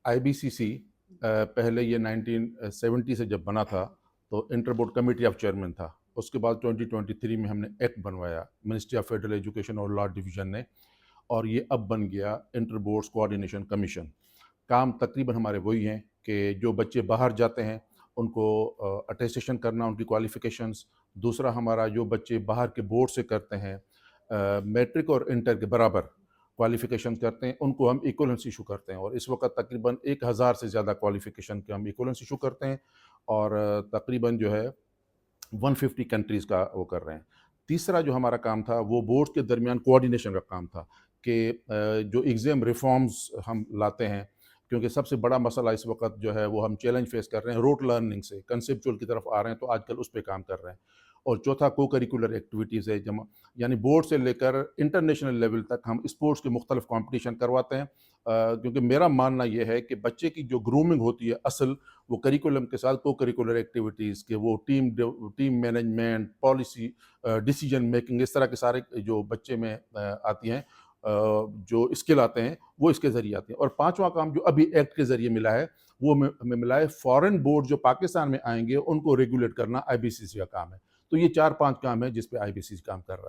IBCC पहले ये 1970 से जब बना था तो inter board committee of chairman था। उसके बाद 2023 में हमने एक्ट बनवाया मिनिस्ट्री ऑफ फेडरल एजुकेशन और लॉ डिवीज़न ने, और ये अब बन गया इंटर बोर्ड्स कोऑर्डिनेशन कमीशन। काम तकरीबन हमारे वही हैं कि जो बच्चे बाहर जाते हैं उनको अटेस्टेशन करना उनकी क्वालिफ़िकेशंस। दूसरा, हमारा जो बच्चे बाहर के बोर्ड से करते हैं मैट्रिक और इंटर के बराबर क्वालिफ़िकेशन करते हैं, उनको हम इक्विवेलेंस इशू करते हैं, और इस वक्त तकरीबन 1000 से ज़्यादा क्वालिफ़िकेशन के हम इक्विवेलेंस इशू करते हैं, और तकरीबन जो है 150 कंट्रीज़ का वो कर रहे हैं। तीसरा जो हमारा काम था वो बोर्ड्स के दरमियान कोऑर्डिनेशन का काम था कि जो एग्ज़ाम रिफॉर्म्स हम लाते हैं, क्योंकि सबसे बड़ा मसला इस वक्त जो है वो हम चैलेंज फेस कर रहे हैं रोट लर्निंग से कंसेप्चुअल की तरफ आ रहे हैं, तो आजकल उस पे काम कर रहे हैं। और चौथा को करिकुलर एक्टिविटीज़ है, जमा यानी बोर्ड से लेकर इंटरनेशनल लेवल तक हम स्पोर्ट्स के मुख्तलिफ कॉम्पिटिशन करवाते हैं। क्योंकि मेरा मानना ये है कि बच्चे की जो ग्रूमिंग होती है असल, वो करिकुलम के साथ को करिकुलर एक्टिविटीज़ के वो team management, policy, decision making, इस तरह के सारे जो बच्चे में आती हैं, जो स्किल आते हैं वो इसके ज़रिए आते हैं। और पांचवा काम जो अभी एक्ट के ज़रिए मिला है वो हमें मिला है, फॉरेन बोर्ड जो पाकिस्तान में आएंगे उनको रेगुलेट करना IBCC का काम है। तो ये 4-5 काम है जिस पे IBCC काम कर रहा है।